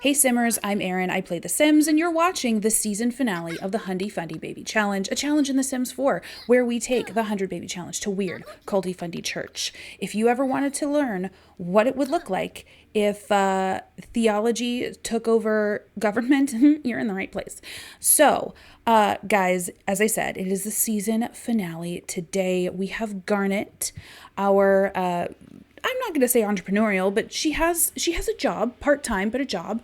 Hey Simmers, I'm Erin. I play The Sims, and you're watching the season finale of the 100die Fundie Baby Challenge, a challenge in The Sims 4, where we take the 100 Baby Challenge to weird, culty Fundie church. If you ever wanted to learn what it would look like if theology took over government, you're in the right place. So, guys, as I said, it is the season finale. Today we have Garnet, our I'm not going to say entrepreneurial, but she has a job, part-time, but a job.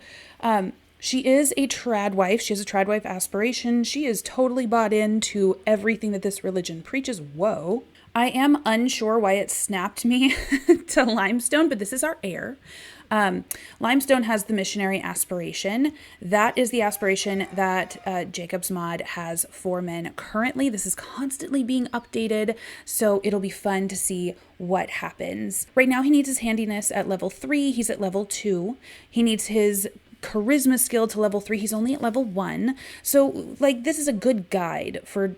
She is a trad wife. She has a trad wife aspiration. She is totally bought into everything that this religion preaches. Whoa. I am unsure why it snapped me to Limestone, but this is our heir. Limestone has the missionary aspiration. That is the aspiration that Jacob's Mod has for men currently. This is constantly being updated, so it'll be fun to see what happens. Right now, he needs his handiness at level 3. He's at level 2. He needs his charisma skill to level 3. He's only at level 1. So, this is a good guide for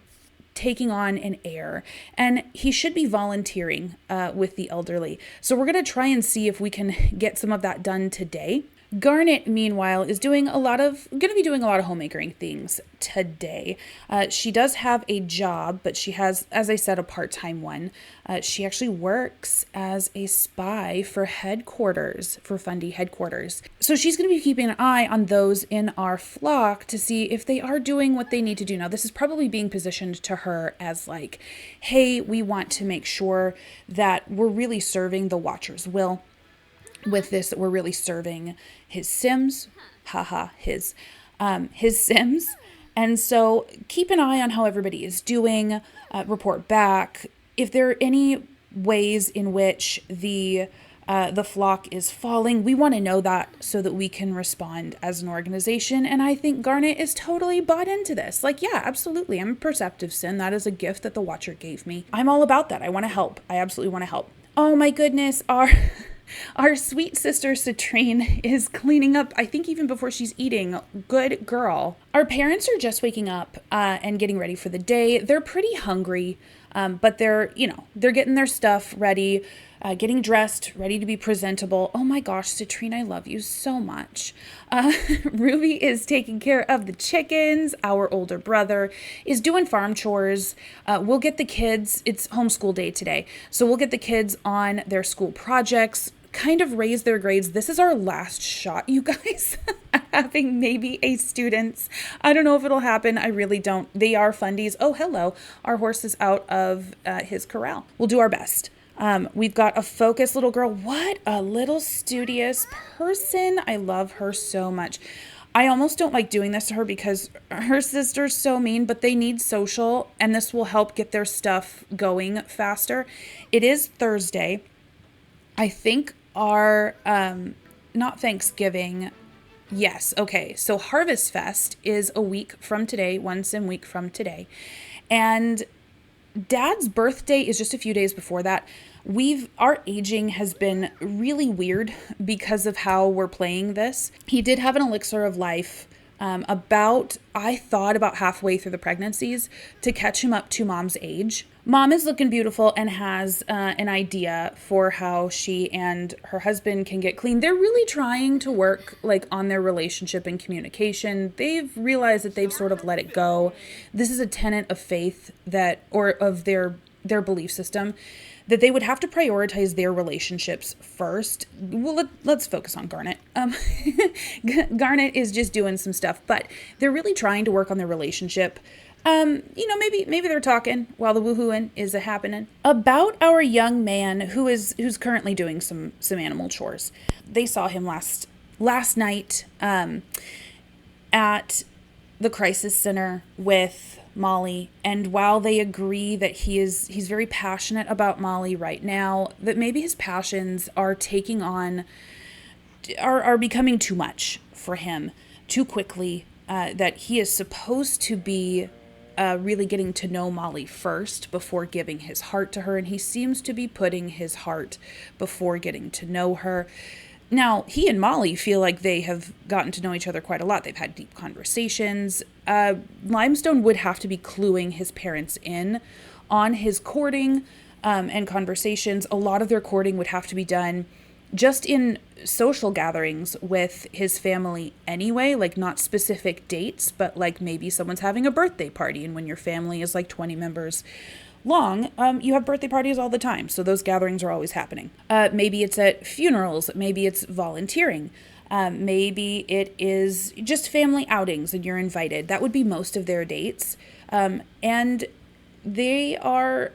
taking on an heir, and he should be volunteering with the elderly. So we're going to try and see if we can get some of that done today. Garnet, meanwhile, is going to be doing a lot of homemaking things today. She does have a job, but she has, as I said, a part-time one. She actually works as a spy for headquarters, for Fundie headquarters. So she's going to be keeping an eye on those in our flock to see if they are doing what they need to do. Now, this is probably being positioned to her as hey, we want to make sure that we're really serving the Watcher's will. With this, that we're really serving his Sims, his Sims. And so keep an eye on how everybody is doing, report back. If there are any ways in which the flock is falling, we want to know that so that we can respond as an organization. And I think Garnet is totally bought into this. Yeah, absolutely. I'm a perceptive Sim. That is a gift that the Watcher gave me. I'm all about that. I want to help. I absolutely want to help. Oh my goodness, Our sweet sister Citrine is cleaning up, I think even before she's eating. Good girl. Our parents are just waking up and getting ready for the day. They're pretty hungry, but they're getting their stuff ready, getting dressed, ready to be presentable. Oh my gosh, Citrine, I love you so much. Ruby is taking care of the chickens. Our older brother is doing farm chores. We'll get the kids, it's homeschool day today, so we'll get the kids on their school projects, kind of raise their grades. This is our last shot, you guys, having maybe a students. I don't know if it'll happen. I really don't. They are fundies. Oh, hello. Our horse is out of his corral. We'll do our best. We've got a focused little girl. What a little studious person. I love her so much. I almost don't like doing this to her because her sister's so mean, but they need social, and this will help get their stuff going faster. It is Thursday. I think our, not Thanksgiving. Yes. Okay. So Harvest Fest is a week from today, 1 sim week from today. And Dad's birthday is just a few days before that. Our aging has been really weird because of how we're playing this. He did have an elixir of life I thought about halfway through the pregnancies to catch him up to Mom's age. Mom is looking beautiful and has an idea for how she and her husband can get clean. They're really trying to work on their relationship and communication. They've realized that they've sort of let it go. This is a tenet of faith of their belief system, that they would have to prioritize their relationships first. Well, let's focus on Garnet. Garnet is just doing some stuff, but they're really trying to work on their relationship. Maybe they're talking while the woohooing is happening. About our young man who's currently doing some animal chores. They saw him last night at the crisis center with Molly, and while they agree that he's very passionate about Molly right now, that maybe his passions are becoming too much for him too quickly, that he is supposed to be really getting to know Molly first before giving his heart to her, and he seems to be putting his heart before getting to know her. Now, he and Molly feel like they have gotten to know each other quite a lot. They've had deep conversations. Limestone would have to be cluing his parents in on his courting and conversations. A lot of their courting would have to be done just in social gatherings with his family anyway, like not specific dates, but like maybe someone's having a birthday party, and when your family is like 20 members long, you have birthday parties all the time. So those gatherings are always happening. Maybe it's at funerals. Maybe it's volunteering. Maybe it is just family outings and you're invited. That would be most of their dates. And they are...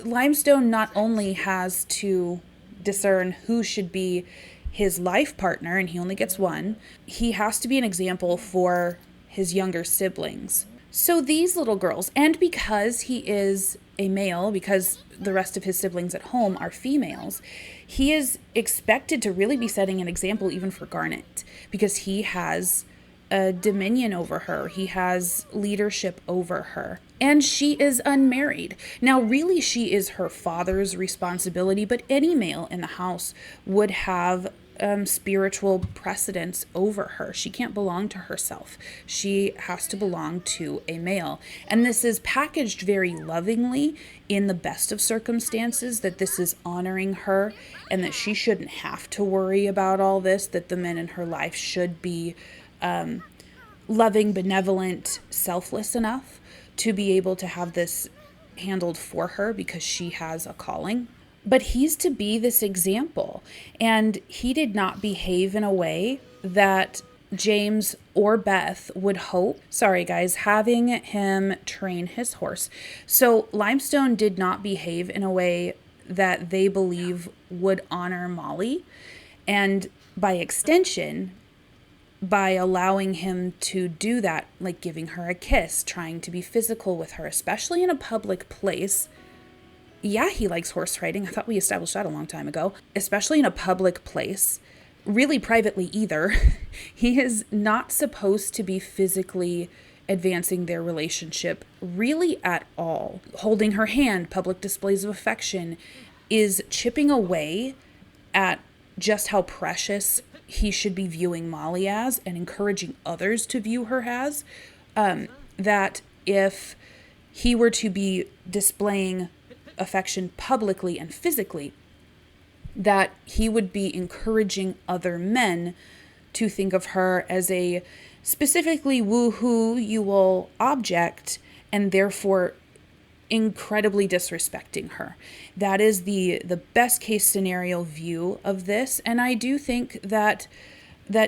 Limestone not only has to discern who should be his life partner, and he only gets one, he has to be an example for his younger siblings. So these little girls, and because he is a male, because the rest of his siblings at home are females, he is expected to really be setting an example even for Garnet, because he has a dominion over her. He has leadership over her. And she is unmarried. Now, really, she is her father's responsibility, but any male in the house would have spiritual precedence over her. She can't belong to herself. She has to belong to a male. And this is packaged very lovingly in the best of circumstances, that this is honoring her and that she shouldn't have to worry about all this, that the men in her life should be loving, benevolent, selfless enough to be able to have this handled for her because she has a calling. But he's to be this example. And he did not behave in a way that James or Beth would hope. Sorry, guys, having him train his horse. So Limestone did not behave in a way that they believe would honor Molly. And by extension, by allowing him to do that, like giving her a kiss, trying to be physical with her, especially in a public place. Yeah, he likes horse riding. I thought we established that a long time ago. Especially in a public place. Really privately either. He is not supposed to be physically advancing their relationship really at all. Holding her hand, public displays of affection, is chipping away at just how precious he should be viewing Molly as, and encouraging others to view her as. That if he were to be displaying affection publicly and physically, that he would be encouraging other men to think of her as a specifically woohoo-you-will object, and therefore incredibly disrespecting her. That is the best case scenario view of this, and I do think that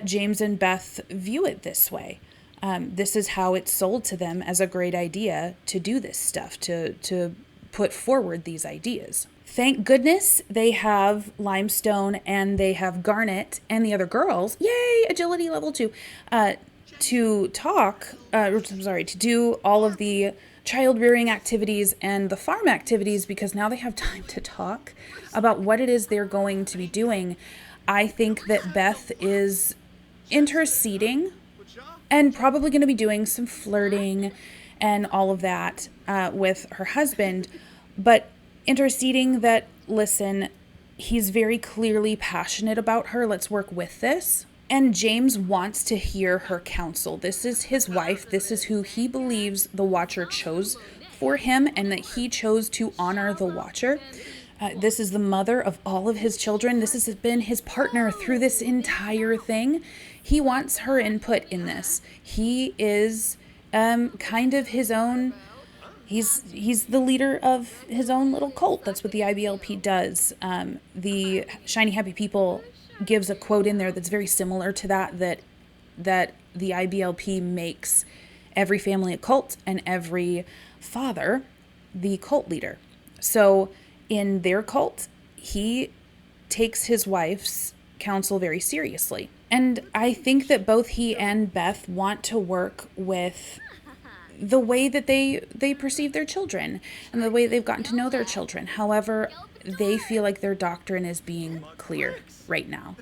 James and Beth view it this way. This is how it's sold to them as a great idea to do this stuff, to put forward these ideas. Thank goodness they have Limestone and they have Garnet and the other girls, yay, agility level 2, to do all of the child rearing activities and the farm activities, because now they have time to talk about what it is they're going to be doing. I think that Beth is interceding and probably going to be doing some flirting and all of that with her husband, but interceding that, listen, he's very clearly passionate about her. Let's work with this. And James wants to hear her counsel. This is his wife. This is who he believes the Watcher chose for him, and that he chose to honor the Watcher. This is the mother of all of his children. This has been his partner through this entire thing. He wants her input in this. He is kind of his own... He's the leader of his own little cult. That's what the IBLP does. The Shiny Happy People gives a quote in there that's very similar to that the IBLP makes every family a cult and every father the cult leader. So in their cult, he takes his wife's counsel very seriously. And I think that both he and Beth want to work with the way that they perceive their children and the way they've gotten to know their children. However, they feel like their doctrine is being clear right now.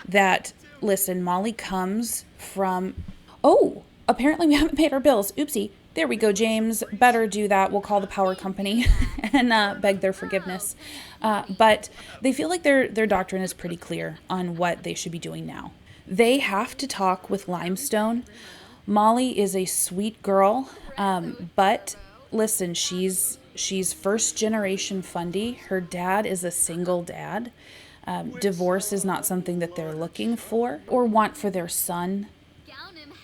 That, listen, Molly comes from... Oh, apparently we haven't paid our bills. Oopsie. There we go, James. Better do that. We'll call the power company and beg their forgiveness. But they feel like their doctrine is pretty clear on what they should be doing now. They have to talk with Limestone. Molly is a sweet girl, but listen, she's first generation Fundie. Her dad is a single dad. Divorce is not something that they're looking for or want for their son.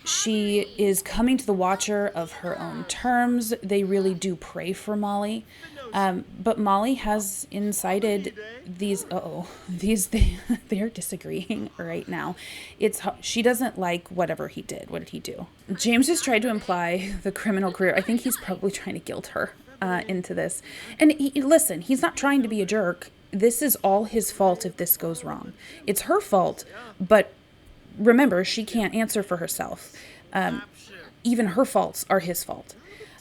She is coming to the Watcher of her own terms. They really do pray for Molly. But Molly has incited they're disagreeing right now. She doesn't like whatever he did. What did he do? James has tried to imply the criminal career. I think he's probably trying to guilt her into this. And listen, he's not trying to be a jerk. This is all his fault if this goes wrong. It's her fault, but remember, she can't answer for herself. Even her faults are his fault.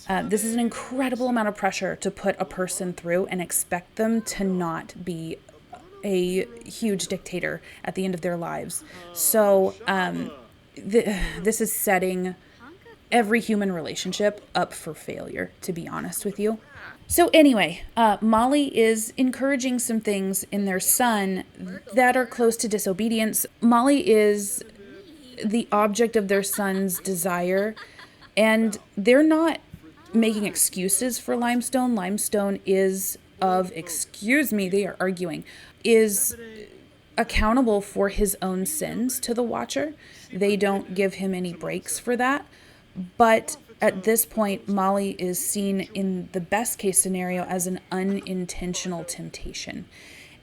This is an incredible amount of pressure to put a person through and expect them to not be a huge dictator at the end of their lives. So this is setting every human relationship up for failure, to be honest with you. So anyway, Molly is encouraging some things in their son that are close to disobedience. Molly is the object of their son's desire, and they're not making excuses for Limestone. Limestone is they are arguing, is accountable for his own sins to the Watcher. They don't give him any breaks for that. But at this point, Molly is seen in the best case scenario as an unintentional temptation.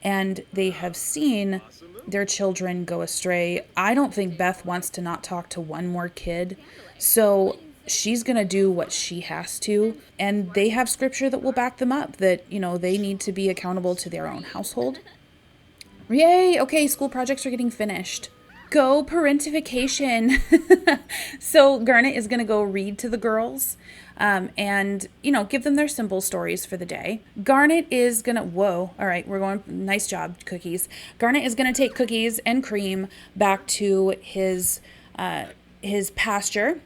And they have seen their children go astray. I don't think Beth wants to not talk to one more kid. So she's going to do what she has to. And they have scripture that will back them up, that, they need to be accountable to their own household. Yay! Okay, school projects are getting finished. Go parentification. So Garnet is going to go read to the girls and, give them their simple stories for the day. Garnet is going to, all right, we're going, nice job, Cookies. Garnet is going to take Cookies and Cream back to his pasture,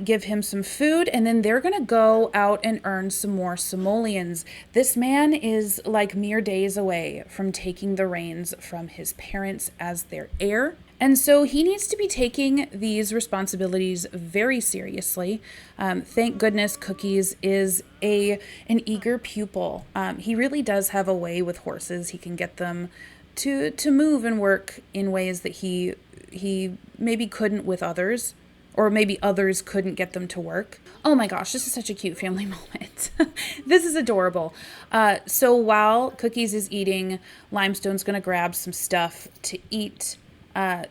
give him some food, and then they're going to go out and earn some more simoleons. This man is like mere days away from taking the reins from his parents as their heir. And so he needs to be taking these responsibilities very seriously. Thank goodness Cookies is an eager pupil. He really does have a way with horses. He can get them to move and work in ways that he maybe couldn't with others, or maybe others couldn't get them to work. Oh my gosh, this is such a cute family moment. This is adorable. So while Cookies is eating, Limestone's going to grab some stuff to eat.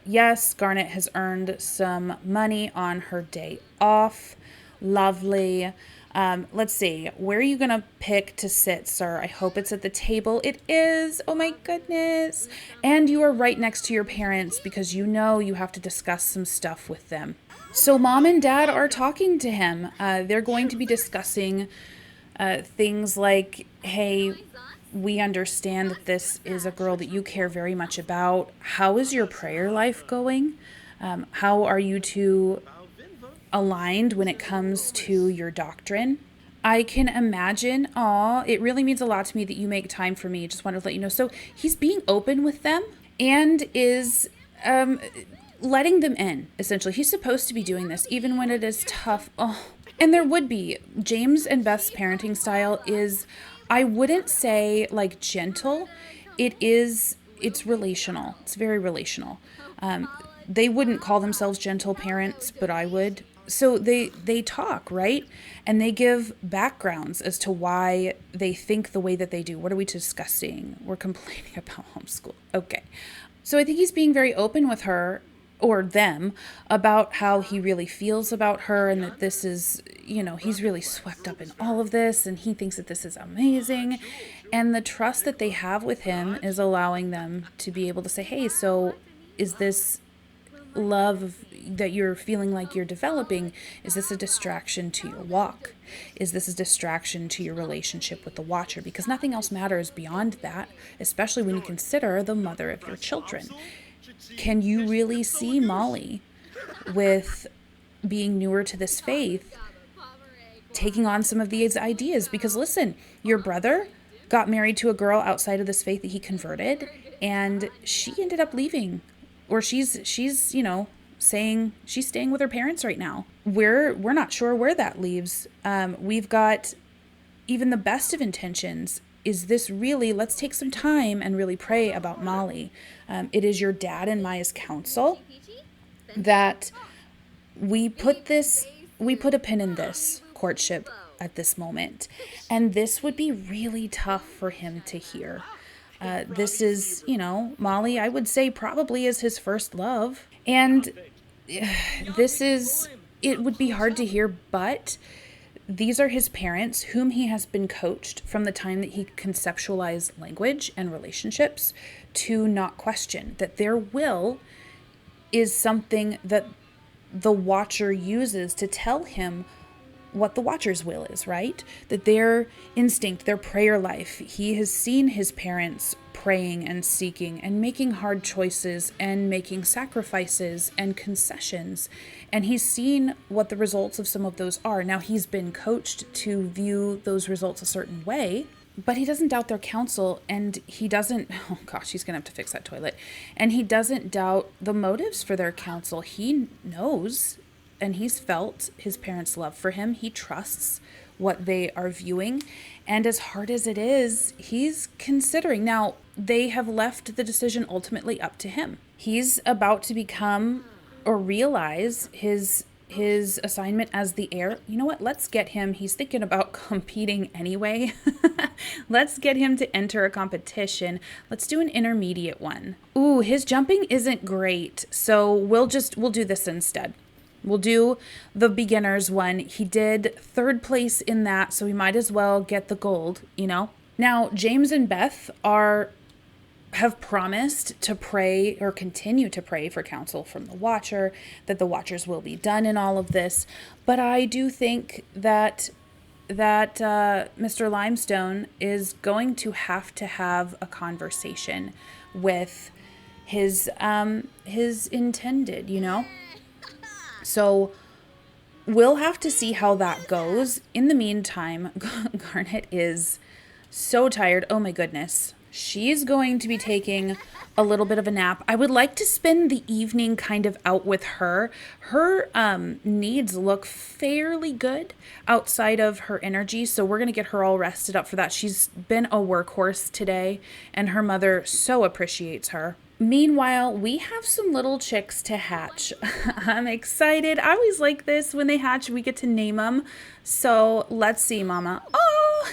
Yes, Garnet has earned some money on her day off. Lovely. Let's see. Where are you going to pick to sit, sir? I hope it's at the table. It is. Oh my goodness. And you are right next to your parents because you have to discuss some stuff with them. So Mom and Dad are talking to him. They're going to be discussing things like, hey, we understand that this is a girl that you care very much about. How is your prayer life going? How are you two aligned when it comes to your doctrine? I can imagine, it really means a lot to me that you make time for me. Just wanted to let you know. So he's being open with them and is letting them in, essentially. He's supposed to be doing this, even when it is tough. And there would be. James and Beth's parenting style is, I wouldn't say like gentle. It's relational. It's very relational. They wouldn't call themselves gentle parents, but I would. So they talk, right? And they give backgrounds as to why they think the way that they do. What are we discussing? We're complaining about homeschool. Okay. So I think he's being very open with her or them about how he really feels about her, and that this is, he's really swept up in all of this and he thinks that this is amazing. And the trust that they have with him is allowing them to be able to say, hey, so is this love that you're feeling like you're developing, is this a distraction to your walk? Is this a distraction to your relationship with the Watcher? Because nothing else matters beyond that, especially when you consider the mother of your children. Can you really see Molly, with being newer to this faith, taking on some of these ideas? Because listen, your brother got married to a girl outside of this faith that he converted, and she ended up leaving, or she's saying she's staying with her parents right now. We're not sure where that leaves. We've got even the best of intentions is this really, let's take some time and really pray about Molly. It is your dad and Maya's counsel that we put a pin in this courtship at this moment. And this would be really tough for him to hear. This is, Molly, I would say probably is his first love. And it would be hard to hear, but these are his parents whom he has been coached from the time that he conceptualized language and relationships to not question that their will is something that the watcher uses to tell him what the watcher's will is, right? That their instinct, their prayer life, he has seen his parents praying and seeking and making hard choices and making sacrifices and concessions. And he's seen what the results of some of those are. Now he's been coached to view those results a certain way, but he doesn't doubt their counsel, and he doesn't, oh gosh, he's going to have to fix that toilet. And he doesn't doubt the motives for their counsel. He knows and he's felt his parents' love for him. He trusts what they are viewing. And as hard as it is, he's considering. Now, they have left the decision ultimately up to him. He's about to become or realize his assignment as the heir. You know what? Let's get him. He's thinking about competing anyway. Let's get him to enter a competition. Let's do an intermediate one. Ooh, his jumping isn't great. So we'll do this instead. We'll do the beginner's one. He did third place in that, so we might as well get the gold, Now, James and Beth have promised to pray or continue to pray for counsel from the watcher, that the watcher's will be done in all of this. But I do think that Mr. Limestone is going to have a conversation with his intended, So we'll have to see how that goes. In the meantime, Garnet is so tired. Oh my goodness. She's going to be taking a little bit of a nap. I would like to spend the evening kind of out with her. Her needs look fairly good outside of her energy, so we're going to get her all rested up for that. She's been a workhorse today, and her mother so appreciates her. Meanwhile, we have some little chicks to hatch. I'm excited. I always like this. When they hatch, we get to name them. So let's see, Mama. Oh,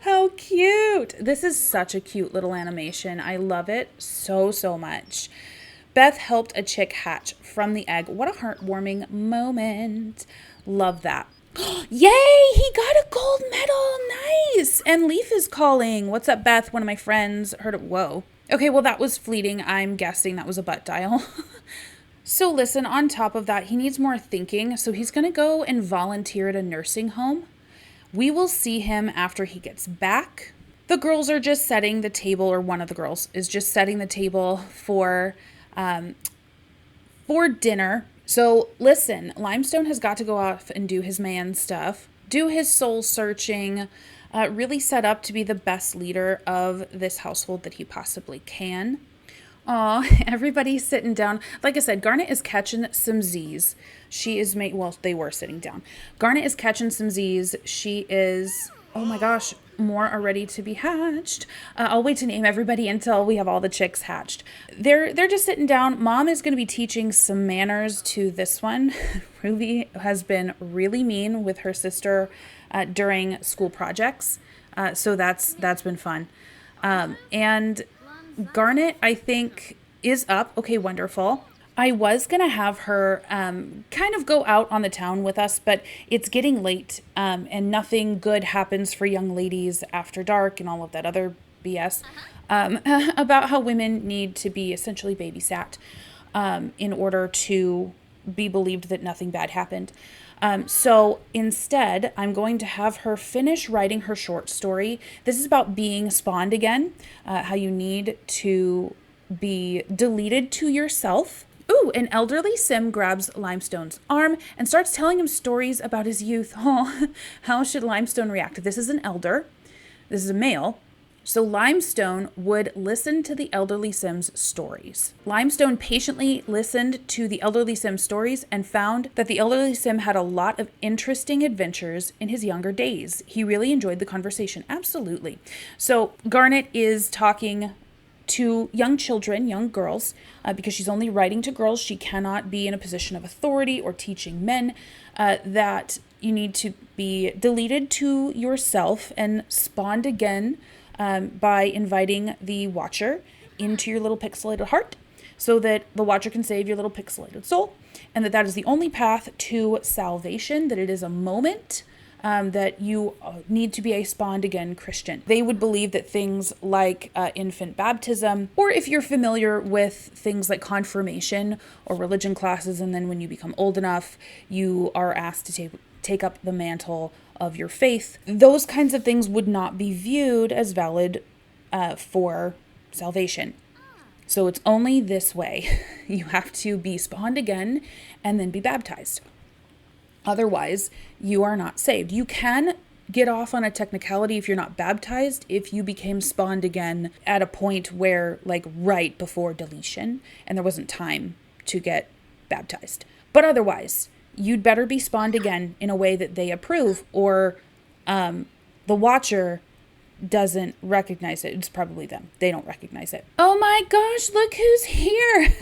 how cute. This is such a cute little animation. I love it so, so much. Beth helped a chick hatch from the egg. What a heartwarming moment. Love that. Yay, he got a gold medal. Nice. And Leaf is calling. What's up, Beth? One of my friends heard it. Whoa. Okay, well, that was fleeting. I'm guessing that was a butt dial. So listen, on top of that, he needs more thinking. So he's going to go and volunteer at a nursing home. We will see him after he gets back. The girls are just setting the table, or one of the girls is just setting the table for dinner. So listen, Limestone has got to go off and do his man stuff, do his soul searching, really set up to be the best leader of this household that he possibly can. Aw, everybody's sitting down. Like I said, Garnet is catching some Z's. They were sitting down. Garnet is catching some Z's. She is, oh my gosh, more are ready to be hatched. I'll wait to name everybody until we have all the chicks hatched. They're just sitting down. Mom is going to be teaching some manners to this one. Ruby has been really mean with her sister during school projects. So that's been fun. And Garnet, I think, is up. Okay, wonderful. I was going to have her kind of go out on the town with us, but it's getting late and nothing good happens for young ladies after dark and all of that other BS about how women need to be essentially babysat in order to be believed that nothing bad happened. So instead, I'm going to have her finish writing her short story. This is about being spawned again, how you need to be deleted to yourself. Ooh, an elderly Sim grabs Limestone's arm and starts telling him stories about his youth. Oh, how should Limestone react? This is an elder. This is a male. So Limestone would listen to the elderly Sim's stories. Limestone patiently listened to the elderly Sim's stories and found that the elderly Sim had a lot of interesting adventures in his younger days. He really enjoyed the conversation. Absolutely. So Garnet is talking to young children, young girls, because she's only writing to girls. She cannot be in a position of authority or teaching men, that you need to be deleted to yourself and spawned again by inviting the Watcher into your little pixelated heart so that the Watcher can save your little pixelated soul, and that is the only path to salvation, that it is a moment that you need to be a spawned again Christian. They would believe that things like infant baptism, or if you're familiar with things like confirmation or religion classes, and then when you become old enough, you are asked to take up the mantle of your faith, those kinds of things would not be viewed as valid for salvation. So it's only this way. You have to be spawned again and then be baptized. Otherwise, you are not saved. You can get off on a technicality if you're not baptized, if you became spawned again at a point where, like, right before deletion, and there wasn't time to get baptized. But otherwise, you'd better be spawned again in a way that they approve, or the Watcher doesn't recognize it. It's probably them. They don't recognize it. Oh my gosh, look who's here.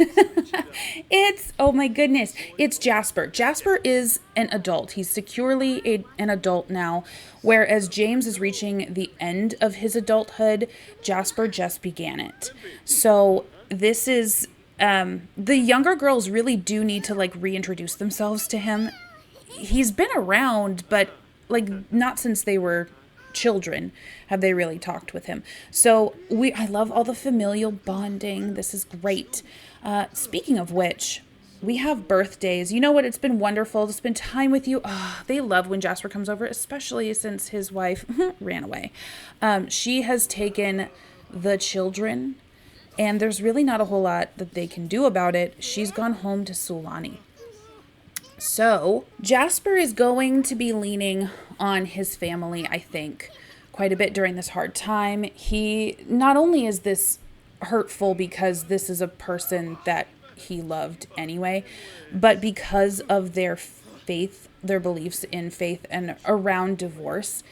Oh my goodness. It's Jasper. Jasper is an adult. He's securely an adult now, whereas James is reaching the end of his adulthood. Jasper just began it. So this is, the younger girls really do need to like reintroduce themselves to him. He's been around, but like not since they were children have they really talked with him. So I love all the familial bonding. This is great. Speaking of which, we have birthdays. You know what? It's been wonderful to spend time with you. Oh, they love when Jasper comes over, especially since his wife ran away. She has taken the children, and there's really not a whole lot that they can do about it. She's gone home to Sulani. So Jasper is going to be leaning on his family, I think, quite a bit during this hard time. He not only is this hurtful because this is a person that he loved anyway, but because of their faith, their beliefs in faith and around divorce,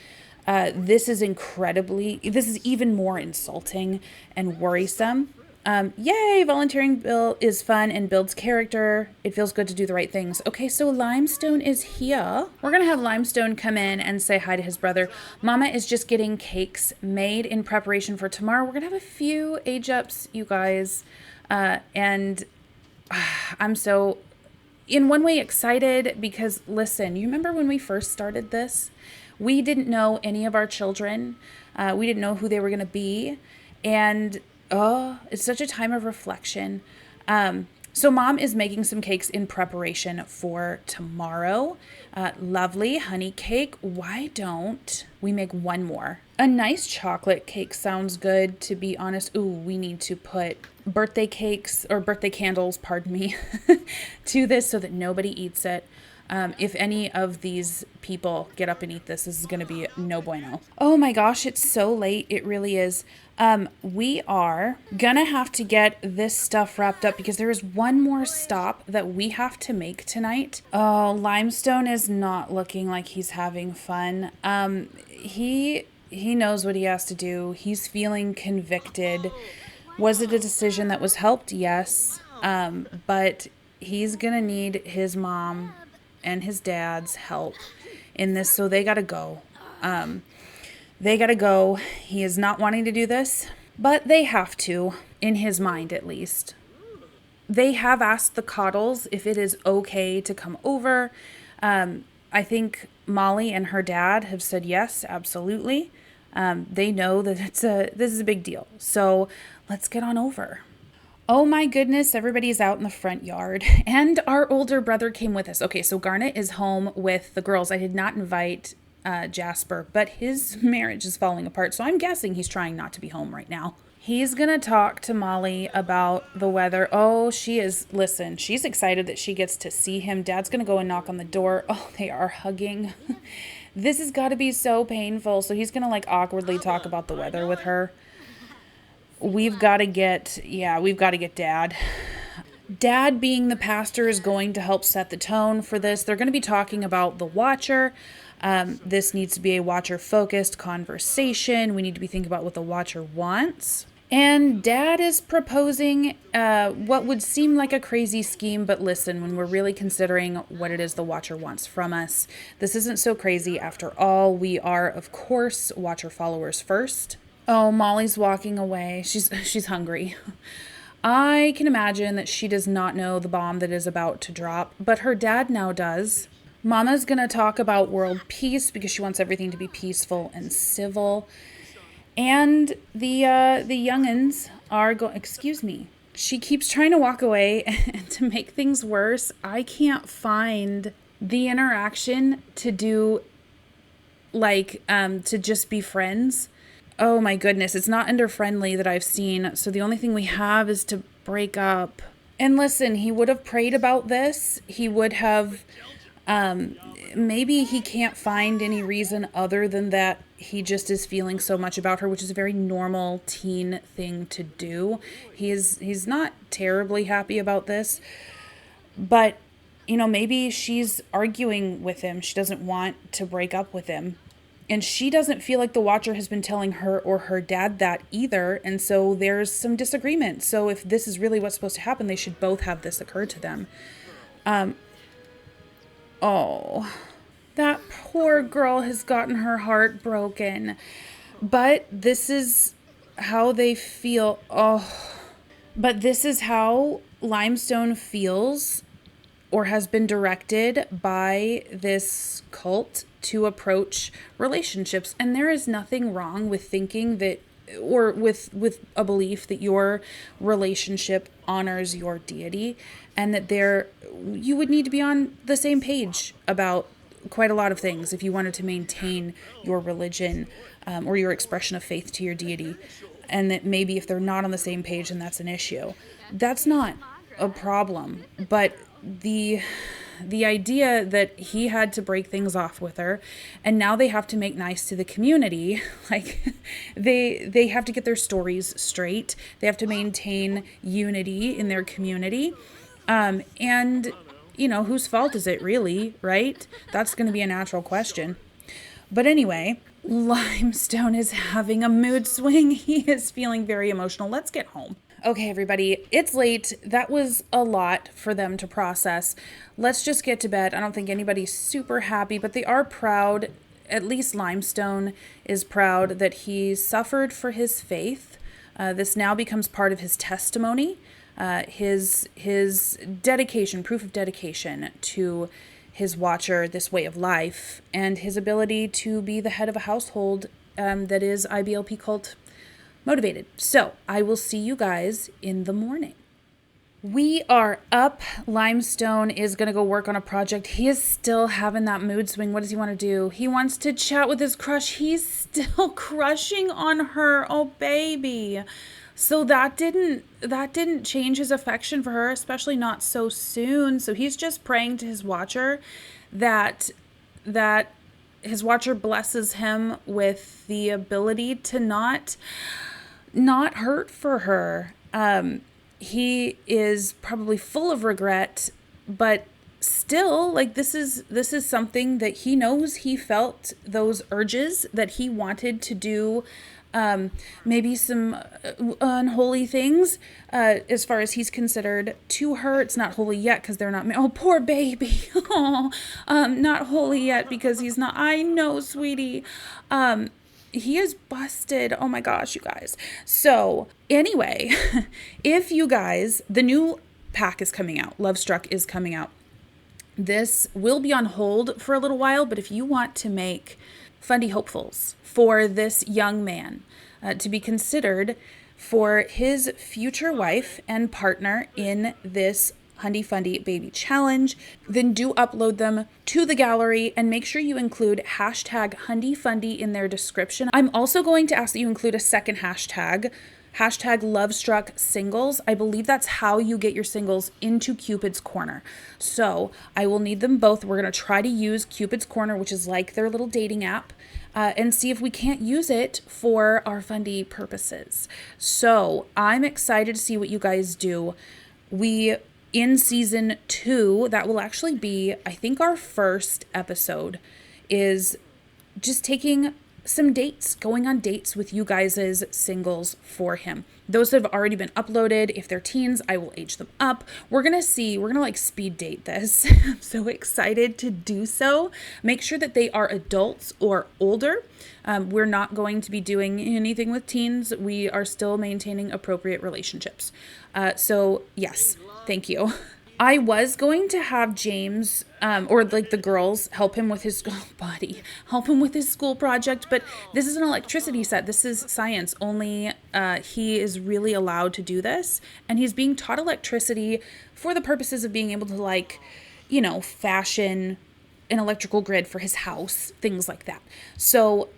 this is even more insulting and worrisome. Yay, volunteering is fun and builds character. It feels good to do the right things. Okay, so Limestone is here. We're going to have Limestone come in and say hi to his brother. Mama is just getting cakes made in preparation for tomorrow. We're going to have a few age ups, you guys. And I'm so, in one way, excited because, listen, you remember when we first started this? We didn't know any of our children. We didn't know who they were going to be. And oh, it's such a time of reflection. So Mom is making some cakes in preparation for tomorrow. Lovely honey cake. Why don't we make one more? A nice chocolate cake sounds good, to be honest. Ooh, we need to put birthday cakes or birthday candles, pardon me, to this so that nobody eats it. If any of these people get up and eat this is going to be no bueno. Oh my gosh, it's so late. It really is. We are going to have to get this stuff wrapped up because there is one more stop that we have to make tonight. Oh, Limestone is not looking like he's having fun. He knows what he has to do. He's feeling convicted. Was it a decision that was helped? Yes. But he's going to need his mom and his dad's help in this, so they gotta go. He is not wanting to do this, but they have to, in his mind at least. They have asked the Coddles if it is okay to come over. I think Molly and her dad have said yes, absolutely. They know that this is a big deal, so let's get on over. Oh my goodness, everybody's out in the front yard, and our older brother came with us. Okay, so Garnet is home with the girls. I did not invite Jasper, but his marriage is falling apart, so I'm guessing he's trying not to be home right now. He's gonna talk to Molly about the weather. Oh, listen, she's excited that she gets to see him. Dad's gonna go and knock on the door. Oh, they are hugging. This has got to be so painful. So he's gonna like awkwardly talk about the weather with her. we've got to get Dad. Dad, being the pastor, is going to help set the tone for this. They're going to be talking about the watcher. This needs to be a watcher-focused conversation. We need to be thinking about what the watcher wants. And Dad is proposing what would seem like a crazy scheme, but listen, when we're really considering what it is the watcher wants from us, this isn't so crazy after all. We are, of course, watcher followers first. Oh, Molly's walking away. She's hungry. I can imagine that she does not know the bomb that is about to drop, but her dad now does. Mama's gonna talk about world peace because she wants everything to be peaceful and civil. And the young'uns are excuse me. She keeps trying to walk away, and to make things worse, I can't find the interaction to do, like, to just be friends. Oh my goodness, it's not under friendly that I've seen, so the only thing we have is to break up. And listen, he would have prayed about this. He would have, maybe he can't find any reason other than that he just is feeling so much about her, which is a very normal teen thing to do. He's not terribly happy about this, but, you know, maybe she's arguing with him. She doesn't want to break up with him. And she doesn't feel like the watcher has been telling her or her dad that either. And so there's some disagreement. So if this is really what's supposed to happen, they should both have this occur to them. Oh, that poor girl has gotten her heart broken. But this is how they feel. Oh, but this is how Limestone feels or has been directed by this cult to approach relationships. And there is nothing wrong with thinking that, or with a belief that your relationship honors your deity, and that you would need to be on the same page about quite a lot of things if you wanted to maintain your religion or your expression of faith to your deity. And that maybe if they're not on the same page, then that's an issue. That's not a problem. But the idea that he had to break things off with her, and now they have to make nice to the community, like they have to get their stories straight. They have to maintain unity in their community. And, you know, whose fault is it really, right? That's going to be a natural question. But anyway, Limestone is having a mood swing. He is feeling very emotional. Let's get home. Okay, everybody, it's late. That was a lot for them to process. Let's just get to bed. I don't think anybody's super happy, but they are proud. At least Limestone is proud that he suffered for his faith. This now becomes part of his testimony, his dedication, proof of dedication to his watcher, this way of life, and his ability to be the head of a household that is IBLP cult motivated. So I will see you guys in the morning. We are up. Limestone is going to go work on a project. He is still having that mood swing. What does he want to do? He wants to chat with his crush. He's still crushing on her. Oh, baby. So that didn't change his affection for her, especially not so soon. So he's just praying to his watcher that his watcher blesses him with the ability to not hurt for her. He is probably full of regret, but still, like, this is something that he knows he felt, those urges that he wanted to do, maybe some unholy things, as far as he's considered to her. It's not holy yet because they're not oh, poor baby. Oh, not holy yet because he's not. I know, sweetie. He is busted. Oh my gosh, you guys. So anyway, if you guys, the new pack is coming out. Love Struck is coming out. This will be on hold for a little while, but if you want to make Fundie hopefuls for this young man to be considered for his future wife and partner in this 100die Fundie baby challenge, then do upload them to the gallery and make sure you include hashtag 100die Fundie in their description. I'm also going to ask that you include a second hashtag Lovestruck Singles. I believe that's how you get your singles into Cupid's Corner. So I will need them both. We're going to try to use Cupid's Corner, which is like their little dating app. and see if we can't use it for our Fundie purposes. So I'm excited to see what you guys do. In season 2, that will actually be, I think our first episode is just taking some dates, going on dates with you guys' singles for him. Those that have already been uploaded, if they're teens, I will age them up. We're going to like speed date this. I'm so excited to do so. Make sure that they are adults or older. We're not going to be doing anything with teens. We are still maintaining appropriate relationships. So yes, thank you. I was going to have James, or like the girls, help him with his school project, but this is an electricity set. This is science. Only he is really allowed to do this, and he's being taught electricity for the purposes of being able to fashion an electrical grid for his house, things like that. So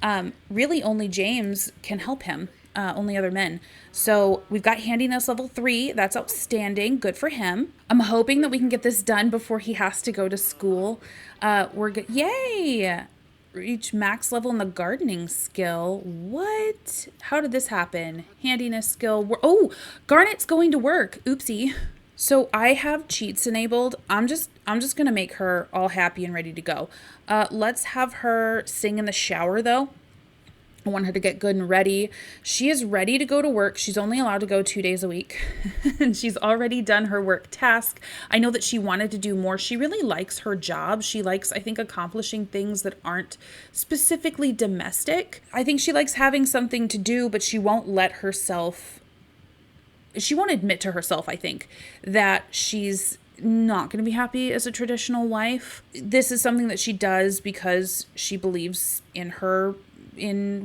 really only James can help him. Only other men. So we've got handiness level 3. That's outstanding. Good for him. I'm hoping that we can get this done before he has to go to school. We're good. Yay! Reach max level in the gardening skill. What? How did this happen? Handiness skill. Garnet's going to work. Oopsie. So I have cheats enabled. I'm just going to make her all happy and ready to go. Let's have her sing in the shower though. I want her to get good and ready. She is ready to go to work. She's only allowed to go 2 days a week. And she's already done her work task. I know that she wanted to do more. She really likes her job. She likes, I think, accomplishing things that aren't specifically domestic. I think she likes having something to do, but she won't admit to herself, I think, that she's not going to be happy as a traditional wife. This is something that she does because she believes in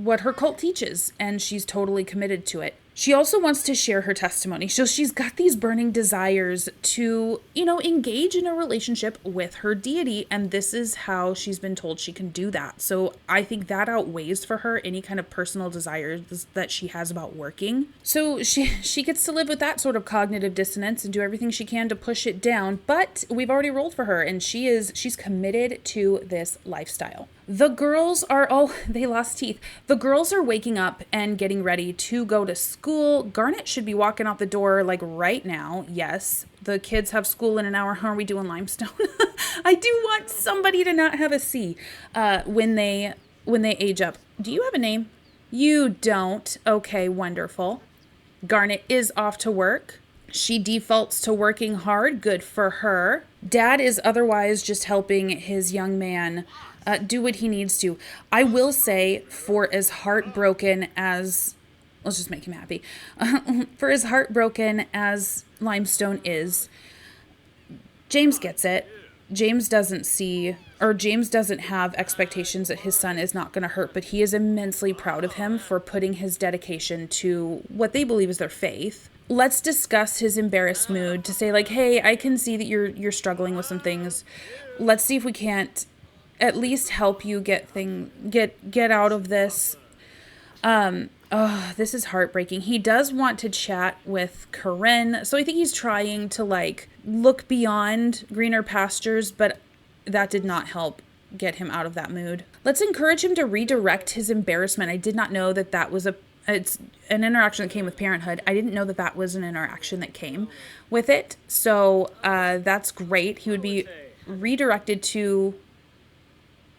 what her cult teaches, and she's totally committed to it. She also wants to share her testimony. So she's got these burning desires to, engage in a relationship with her deity, and this is how she's been told she can do that. So I think that outweighs for her any kind of personal desires that she has about working. So she gets to live with that sort of cognitive dissonance and do everything she can to push it down, but we've already rolled for her, and she's committed to this lifestyle. The girls they lost teeth. The girls are waking up and getting ready to go to school. Garnet should be walking out the door like right now. Yes, the kids have school in an hour. How are we doing, Limestone? I do want somebody to not have a C when they age up. Do you have a name? You don't. Okay, wonderful. Garnet is off to work. She defaults to working hard. Good for her. Dad is otherwise just helping his young man do what he needs to. I will say, for as heartbroken as, let's just make him happy. For as heartbroken as Limestone is, James gets it. James doesn't have expectations that his son is not going to hurt, but he is immensely proud of him for putting his dedication to what they believe is their faith. Let's discuss his embarrassed mood to say like, hey, I can see that you're struggling with some things. Let's see if we can't at least help you get out of this. This is heartbreaking. He does want to chat with Corinne, so I think he's trying to look beyond greener pastures, but that did not help get him out of that mood. Let's encourage him to redirect his embarrassment. I did not know that was it's an interaction that came with parenthood. I didn't know that was an interaction that came with it. So that's great. He would be redirected to,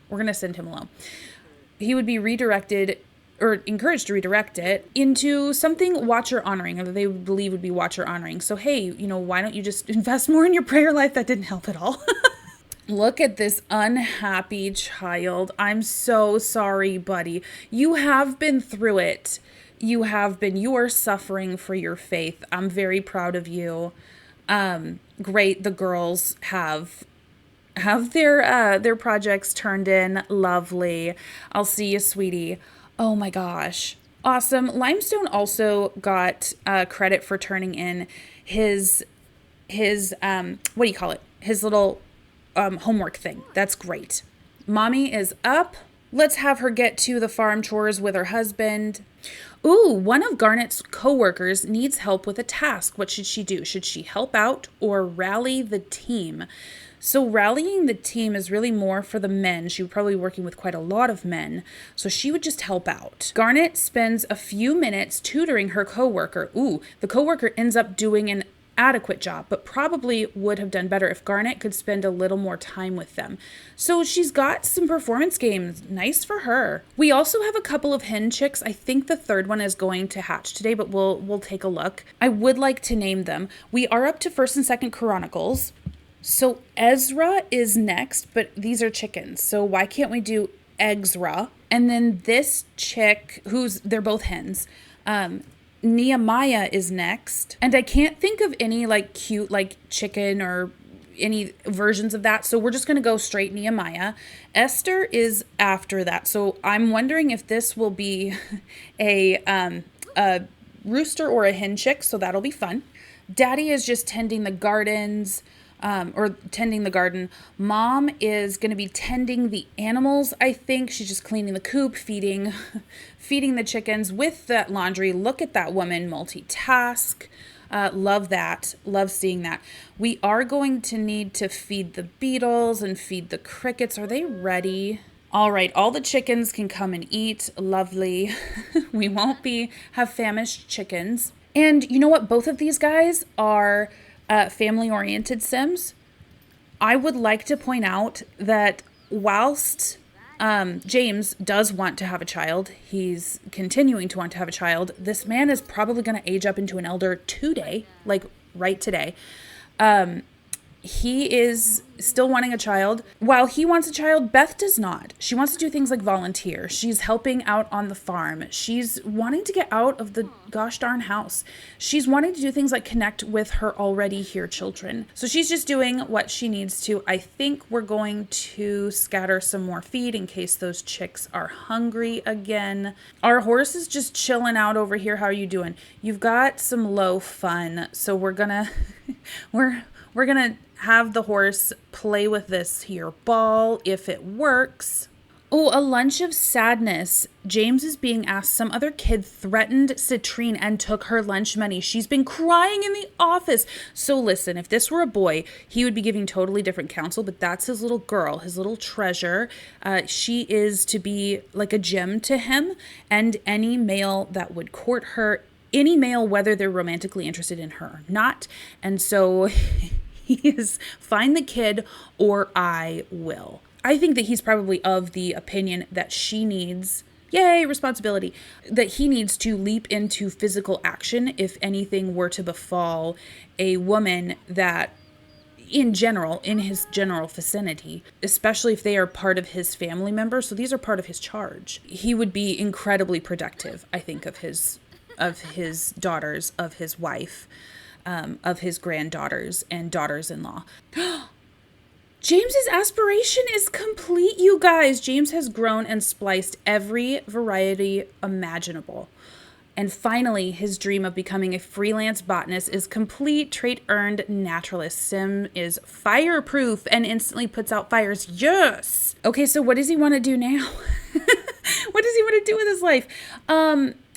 we're going to send him alone. He would be redirected or encouraged to redirect it into something watcher honoring, or that they believe would be watcher honoring. So, hey, why don't you just invest more in your prayer life? That didn't help at all. Look at this unhappy child. I'm so sorry, buddy. You have been through it. You are suffering for your faith. I'm very proud of you. Great. The girls have their projects turned in. Lovely. I'll see you, sweetie. Oh my gosh. Awesome. Limestone also got credit for turning in his what do you call it? His little homework thing. That's great. Mommy is up. Let's have her get to the farm chores with her husband. Ooh, one of Garnet's coworkers needs help with a task. What should she do? Should she help out or rally the team? So rallying the team is really more for the men. She would probably be working with quite a lot of men. So she would just help out. Garnet spends a few minutes tutoring her coworker. Ooh, the coworker ends up doing an adequate job, but probably would have done better if Garnet could spend a little more time with them. So she's got some performance games. Nice for her. We also have a couple of hen chicks. I think the third one is going to hatch today, but we'll take a look. I would like to name them. We are up to 1st and 2nd Chronicles. So Ezra is next, but these are chickens. So why can't we do Exra? And then this chick, they're both hens. Nehemiah is next. And I can't think of any like cute like chicken or any versions of that. So we're just going to go straight Nehemiah. Esther is after that. So I'm wondering if this will be a rooster or a hen chick. So that'll be fun. Daddy is just tending the gardens. Or tending the garden. Mom is going to be tending the animals. I think she's just cleaning the coop, feeding the chickens with that laundry. Look at that woman multitask. Love that. Love seeing that. We are going to need to feed the beetles and feed the crickets. Are they ready? All right. All the chickens can come and eat. Lovely. We won't have famished chickens. And you know what? Both of these guys are family-oriented Sims. I would like to point out that whilst James does want to have a child, he's continuing to want to have a child, this man is probably going to age up into an elder today, like right today. He is still wanting a child. While he wants a child, Beth does not. She wants to do things like volunteer. She's helping out on the farm. She's wanting to get out of the gosh darn house. She's wanting to do things like connect with her already here children. So she's just doing what she needs to. I think we're going to scatter some more feed in case those chicks are hungry again. Our horse is just chilling out over here. How are you doing? You've got some low fun. So we're gonna we're gonna have the horse play with this here ball if it works. Oh, a lunch of sadness. James is being asked. Some other kid threatened Citrine and took her lunch money. She's been crying in the office. So listen, if this were a boy, he would be giving totally different counsel, but that's his little girl, his little treasure. She is to be like a gem to him, and any male that would court her, any male, whether they're romantically interested in her or not. And so he is find the kid or I will. I think that he's probably of the opinion that she needs, yay, responsibility, that he needs to leap into physical action if anything were to befall a woman that in general, in his general vicinity, especially if they are part of his family members. So these are part of his charge. He would be incredibly productive, I think, of his daughters, of his wife, of his granddaughters and daughters-in-law. James's aspiration is complete, you guys. James has grown and spliced every variety imaginable. And finally, his dream of becoming a freelance botanist is complete. Trait earned naturalist. Sim is fireproof and instantly puts out fires. Yes! Okay, so what does he want to do now? What does he want to do with his life?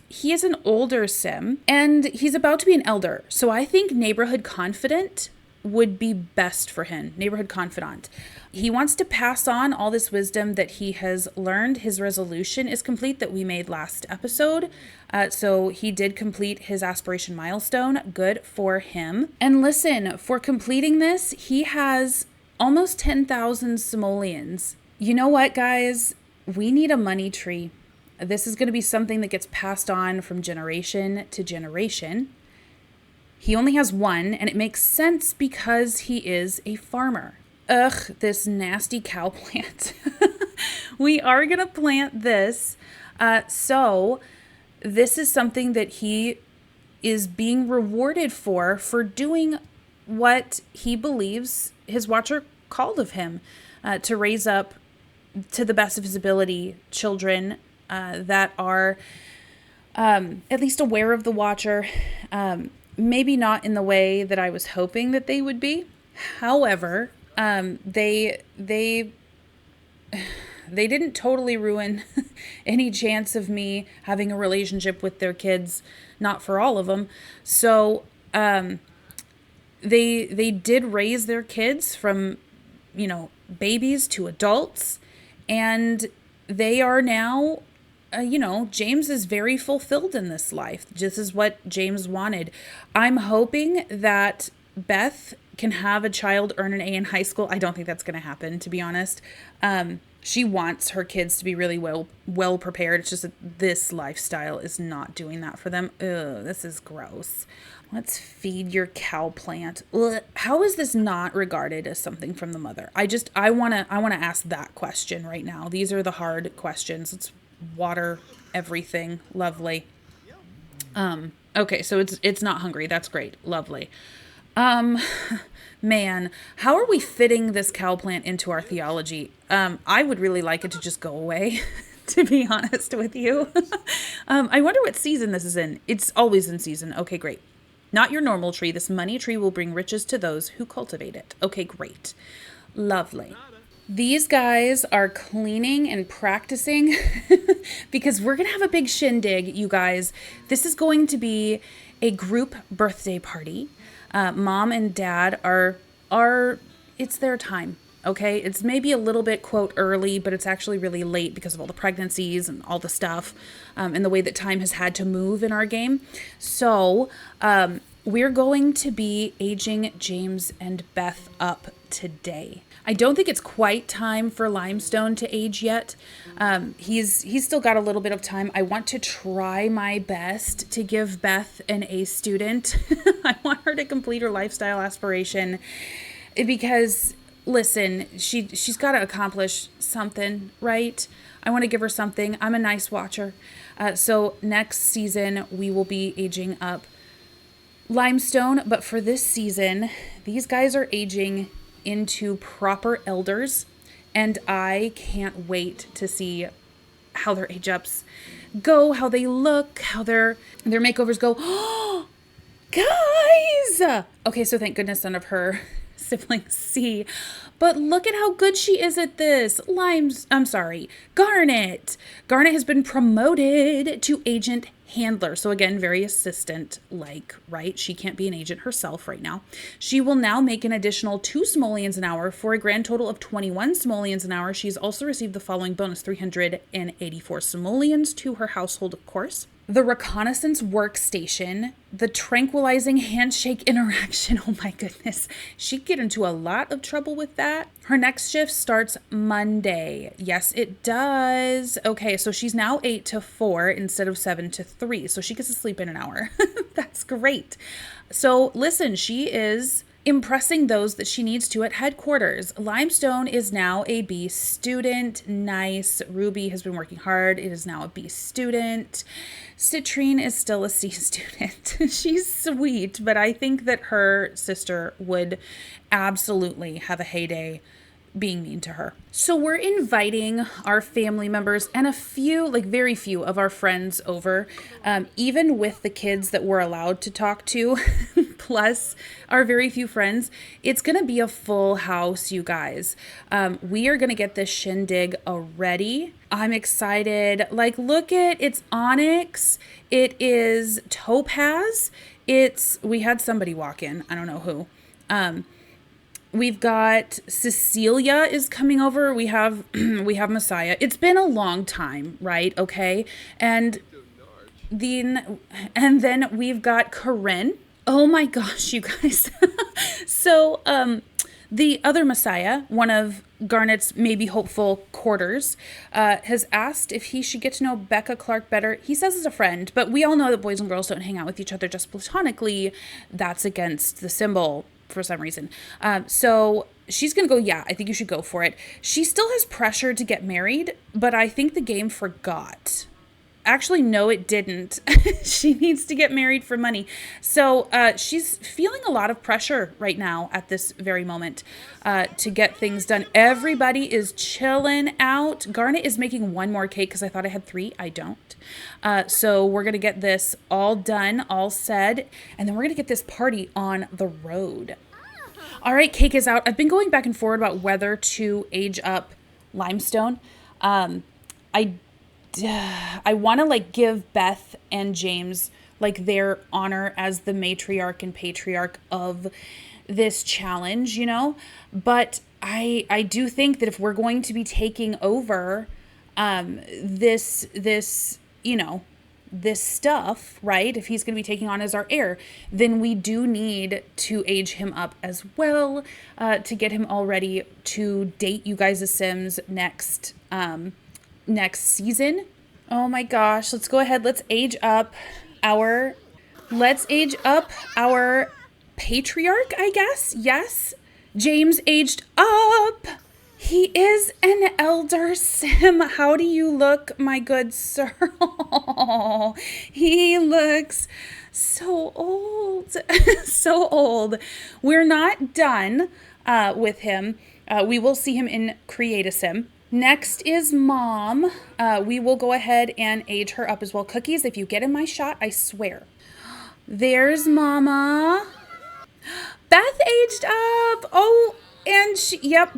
He is an older Sim, and he's about to be an elder. So I think neighborhood confidant would be best for him. Neighborhood confidant. He wants to pass on all this wisdom that he has learned. His resolution is complete that we made last episode. So he did complete his aspiration milestone. Good for him. And listen, for completing this, he has almost 10,000 simoleons. You know what, guys? We need a money tree. This is going to be something that gets passed on from generation to generation. He only has one, and it makes sense because he is a farmer. Ugh, this nasty cow plant. We are going to plant this. So this is something that he is being rewarded for doing what he believes his watcher called of him, to raise up, to the best of his ability, children that are at least aware of the watcher. Maybe not in the way that I was hoping that they would be. However, they didn't totally ruin any chance of me having a relationship with their kids, not for all of them. So they did raise their kids from babies to adults, and they are now, James is very fulfilled in this life. This is what James wanted. I'm hoping that Beth can have a child earn an A in high school. I don't think that's going to happen, to be honest. She wants her kids to be really well prepared. It's just that this lifestyle is not doing that for them. Ugh, this is gross. Let's feed your cow plant. Ugh, how is this not regarded as something from the mother? I want to ask that question right now. These are the hard questions. Let's water everything. Lovely. Okay, so it's not hungry. That's great. Lovely. Man, how are we fitting this cow plant into our theology? I would really like it to just go away, to be honest with you. I wonder what season this is in. It's always in season. Okay, great. Not your normal tree. This money tree will bring riches to those who cultivate it. Okay, great. Lovely. These guys are cleaning and practicing because we're going to have a big shindig, you guys. This is going to be a group birthday party. Mom and dad are it's their time. Okay. It's maybe a little bit, quote, early, but it's actually really late because of all the pregnancies and all the stuff, and the way that time has had to move in our game. So, we're going to be aging James and Beth up today. I don't think it's quite time for Limestone to age yet. He's still got a little bit of time. I want to try my best to give Beth an A student. I want her to complete her lifestyle aspiration because, listen, she's got to accomplish something, right? I want to give her something. I'm a nice watcher. So next season, we will be aging up Limestone. But for this season, these guys are aging into proper elders, and I can't wait to see how their age ups go, how they look, how their makeovers go. Oh, guys! Okay, so thank goodness none of her siblings see, but look at how good she is at this. Garnet. Garnet has been promoted to agent handler. So again, very assistant-like, right? She can't be an agent herself right now. She will now make an additional 2 simoleons an hour for a grand total of 21 simoleons an hour. She's also received the following bonus: 384 simoleons to her household, of course. The reconnaissance workstation, the tranquilizing handshake interaction. Oh my goodness. She'd get into a lot of trouble with that. Her next shift starts Monday. Yes, it does. Okay, so she's now 8 to 4 instead of 7 to 3. So she gets to sleep in an hour. That's great. So listen, she is impressing those that she needs to at headquarters. Limestone is now a B student. Nice. Ruby has been working hard. It is now a B student. Citrine is still a C student. She's sweet, but I think that her sister would absolutely have a heyday being mean to her. So we're inviting our family members and a few, very few of our friends over, even with the kids that we're allowed to talk to, plus our very few friends. It's going to be a full house, you guys. We are going to get this shindig ready. I'm excited. Look it's onyx. It is topaz. We had somebody walk in. I don't know who. We've got Cecilia is coming over. We have Messiah. It's been a long time, right? Okay. And then we've got Corinne. Oh my gosh, you guys. So, the other Messiah, one of Garnet's maybe hopeful quarters, has asked if he should get to know Becca Clark better. He says as a friend, but we all know that boys and girls don't hang out with each other just platonically. That's against the symbol for some reason. So she's going to go, yeah, I think you should go for it. She still has pressure to get married, but I think the game forgot. Actually, no, it didn't. She needs to get married for money. So she's feeling a lot of pressure right now at this very moment to get things done. Everybody is chilling out. Garnet is making one more cake because I thought I had 3. I don't. So we're going to get this all done, all said, and then we're going to get this party on the road. All right, cake is out. I've been going back and forth about whether to age up Limestone. I want to give Beth and James their honor as the matriarch and patriarch of this challenge, but I do think that if we're going to be taking over this this stuff, right? If he's going to be taking on as our heir, then we do need to age him up as well, to get him all ready to date you guys' Sims next season. Oh my gosh, let's go ahead. Let's age up our patriarch, I guess. Yes. James aged up. He is an elder Sim. How do you look, my good sir? Oh, he looks so old. So old. We're not done with him. We will see him in Create a Sim. Next is Mom. We will go ahead and age her up as well. Cookies, if you get in my shot, I swear. There's Mama. Beth aged up. Oh, and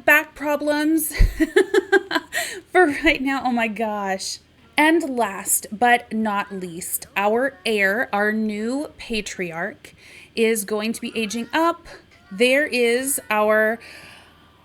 back problems for right now. Oh my gosh. And last but not least, our heir, our new patriarch, is going to be aging up. There is our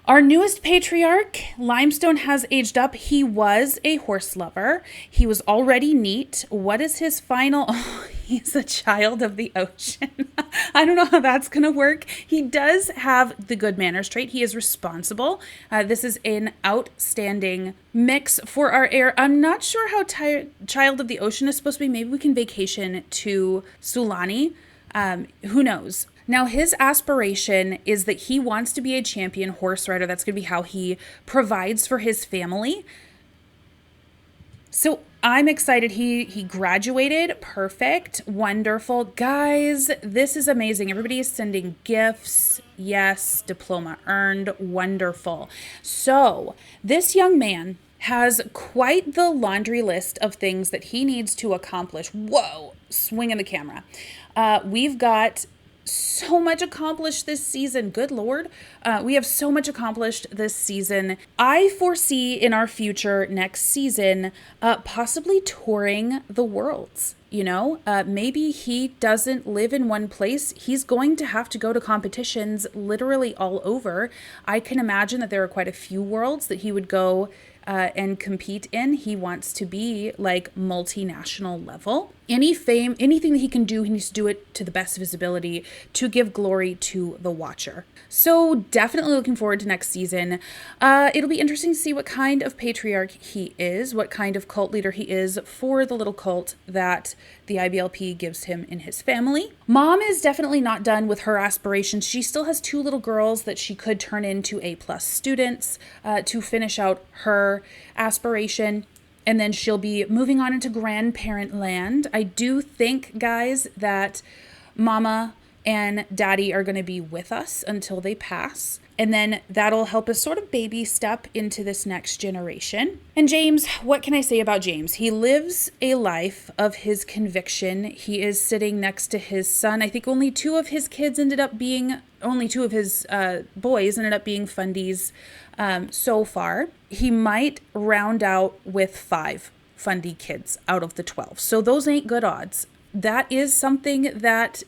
newest patriarch. Limestone has aged up. He was a horse lover. He was already neat. What is his final? Oh, he's a child of the ocean. I don't know how that's going to work. He does have the good manners trait. He is responsible. This is an outstanding mix for our heir. I'm not sure how child of the ocean is supposed to be. Maybe we can vacation to Sulani. Who knows? Now, his aspiration is that he wants to be a champion horse rider. That's going to be how he provides for his family. So I'm excited. He graduated. Perfect. Wonderful. Guys, this is amazing. Everybody is sending gifts. Yes. Diploma earned. Wonderful. So this young man has quite the laundry list of things that he needs to accomplish. Whoa. Swing in the camera. We've got so much accomplished this season. Good Lord. We have so much accomplished this season. I foresee in our future next season, possibly touring the worlds. Maybe he doesn't live in one place. He's going to have to go to competitions literally all over. I can imagine that there are quite a few worlds that he would go and compete in. He wants to be like multinational level. Any fame, anything that he can do, he needs to do it to the best of his ability to give glory to the watcher. So definitely looking forward to next season. It'll be interesting to see what kind of patriarch he is, what kind of cult leader he is for the little cult that the IBLP gives him in his family. Mom is definitely not done with her aspirations. She still has 2 little girls that she could turn into A+ students to finish out her aspiration. And then she'll be moving on into grandparent land. I do think, guys, that Mama and Daddy are going to be with us until they pass. And then that'll help us sort of baby step into this next generation. And James, what can I say about James? He lives a life of his conviction. He is sitting next to his son. I think only 2 of his boys ended up being Fundies so far. He might round out with 5 Fundie kids out of the 12. So those ain't good odds. That is something that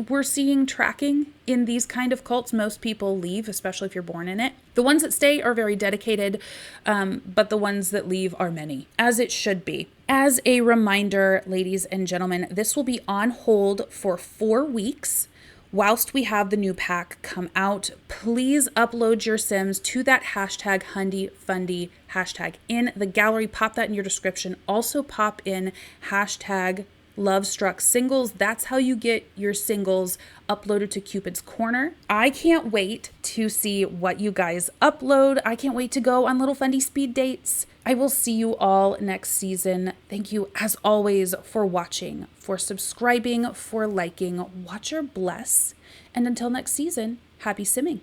we're seeing tracking in these kind of cults. Most people leave, especially if you're born in it. The ones that stay are very dedicated, but the ones that leave are many, as it should be. As a reminder, ladies and gentlemen, this will be on hold for 4 weeks. Whilst we have the new pack come out, please upload your Sims to that hashtag 100die Fundie hashtag in the gallery. Pop that in your description. Also pop in hashtag Lovestruck Singles. That's how you get your singles uploaded to Cupid's Corner. I can't wait to see what you guys upload. I can't wait to go on little Fundie speed dates. I will see you all next season. Thank you, as always, for watching, for subscribing, for liking. Watcher bless. And until next season, happy simming.